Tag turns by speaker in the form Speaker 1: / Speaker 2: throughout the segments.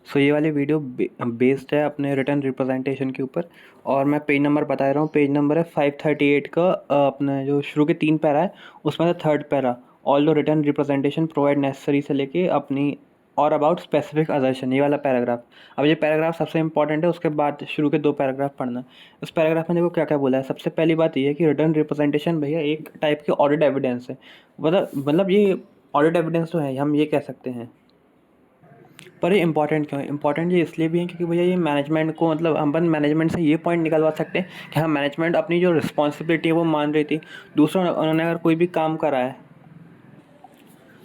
Speaker 1: सो ये वाली video based है अपने रिटर्न रिप्रेजेंटेशन के ऊपर। और मैं पेज नंबर बता रहा हूँ, पेज नंबर है 538 का। अपने जो शुरू के 3 पैरा है उसमें से third para, all the written representation provide necessary से लेके अपनी और अबाउट स्पेसिफिक अजर्शन, ये वाला पैराग्राफ। अब ये पैराग्राफ सबसे इंपॉर्टेंट है, उसके बाद शुरू के 2 पैराग्राफ पढ़ना। उस पैराग्राफ में देखो क्या क्या बोला है। सबसे पहली बात ये है कि रिटर्न रिप्रेजेंटेशन भैया एक टाइप के ऑडिट एविडेंस है। मतलब ये ऑडिट एविडेंस तो है, हम ये कह सकते हैं। पर ये इंपॉर्टेंट क्यों है? इंपॉर्टेंट ये इसलिए भी है क्योंकि भैया ये मैनेजमेंट को, मतलब हम अपन मैनेजमेंट से ये पॉइंट निकलवा सकते हैं कि हाँ, मैनेजमेंट अपनी जो रिस्पॉन्सिबिलिटी है वो मान रही थी। दूसरा, उन्होंने अगर कोई भी काम करा है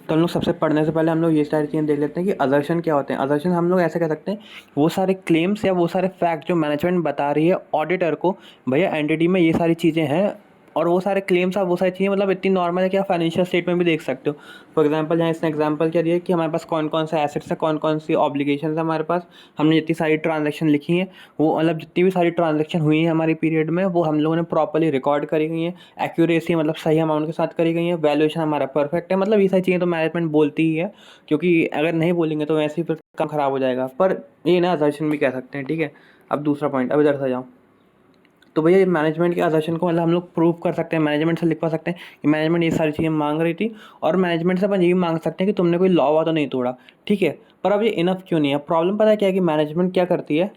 Speaker 1: तो हम लोग सबसे पढ़ने से पहले हम लोग ये सारी चीज़ें देख लेते हैं कि अजर्शन क्या होते हैं। अजर्शन हम लोग ऐसे कह सकते हैं, वो सारे क्लेम्स या वो सारे फैक्ट जो मैनेजमेंट बता रही है ऑडिटर को, भैया एंटिटी में ये सारी चीज़ें हैं। और वो सारे क्लेम्स, आप वो सारी चीज़ें मतलब इतनी नॉर्मल है कि आप फाइनेंशियल स्टेटमेंट भी देख सकते हो। फॉर एग्जांपल यहाँ इसने एग्जांपल क्या दिया है कि हमारे पास कौन कौन से एसेट्स हैं, कौन कौन सी ऑब्लिगेशन है हमारे पास। हमने जितनी सारी ट्रांजेक्शन लिखी हैं, वो मतलब जितनी भी सारी ट्रांजेक्शन हुई हैं हमारी पीरियड में, वो हम लोगों ने प्रॉपर्ली रिकॉर्ड करी गई हैं। एक्यूरेसी मतलब सही अमाउंट के साथ करी गई है। वैल्यूएशन हमारा परफेक्ट है। मतलब ये सारी चीज़ें तो मैनेजमेंट बोलती ही है, क्योंकि अगर नहीं बोलेंगे तो वैसे ही फिर काम खराब हो जाएगा। पर ये ना असर्शन भी कह सकते हैं, ठीक है। अब दूसरा पॉइंट, अब इधर से जाओ। तो भैया ये मैनेजमेंट के असर्शन को मतलब हम लोग प्रूव कर सकते हैं, मैनेजमेंट से लिखवा सकते हैं कि मैनेजमेंट ये सारी चीज़ें मांग रही थी। और मैनेजमेंट से अपन ये भी मांग सकते हैं कि तुमने कोई लॉ वा तो नहीं तोड़ा, ठीक है। पर अब ये इनफ क्यों नहीं है? प्रॉब्लम पता है क्या है कि मैनेजमेंट क्या करती है।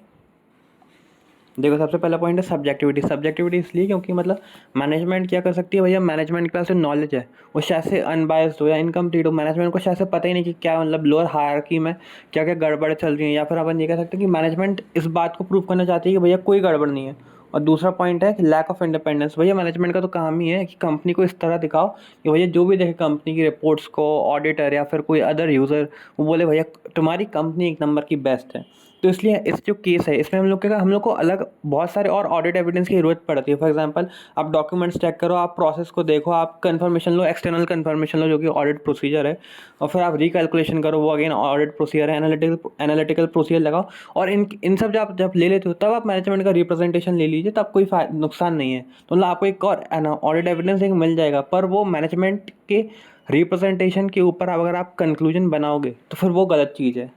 Speaker 1: देखो, सबसे पहला पॉइंट है सब्जेक्टिविटी। सब्जेक्टिविटी इसलिए क्योंकि मतलब मैनेजमेंट क्या कर सकती है भैया, मैनेजमेंट के पास जो नॉलेज है वो शायद से अनबायस्ड हो या इनकम्प्लीट हो। मैनेजमेंट को शायद से पता ही नहीं कि क्या मतलब लोअर हायरार्की में क्या क्या गड़बड़ चल रही है। या फिर अपन ये कह सकते हैं कि मैनेजमेंट इस बात को प्रूव करना चाहती है कि भैया कोई गड़बड़ नहीं है। और दूसरा पॉइंट है कि लैक ऑफ इंडिपेंडेंस। भैया मैनेजमेंट का तो काम ही है कि कंपनी को इस तरह दिखाओ कि भैया जो भी देखे कंपनी की रिपोर्ट्स को, ऑडिटर या फिर कोई अदर यूज़र, वो बोले भैया तुम्हारी कंपनी एक नंबर की बेस्ट है। तो इसलिए इस जो केस है इसमें हम लोग को अलग बहुत सारे और ऑडिट एविडेंस की ज़रूरत पड़ती है। फॉर एग्जांपल, आप डॉक्यूमेंट्स चेक करो, आप प्रोसेस को देखो, आप कंफर्मेशन लो, एक्सटर्नल कंफर्मेशन लो जो कि ऑडिट प्रोसीजर है। और फिर आप रिकैलकुलेशन करो, वो अगेन ऑडिट प्रोसीजर है। एनालिटिकल प्रोसीजर लगाओ। और इन सब जब ले लेते हो तब आप मैनेजमेंट का रिप्रेजेंटेशन ले लीजिए, तब कोई नुकसान नहीं है। तो मतलब आपको एक और ऑडिट एविडेंस एक मिल जाएगा। पर वो मैनेजमेंट के रिप्रेजेंटेशन के ऊपर अगर आप कंक्लूजन बनाओगे तो फिर वो गलत चीज़ है।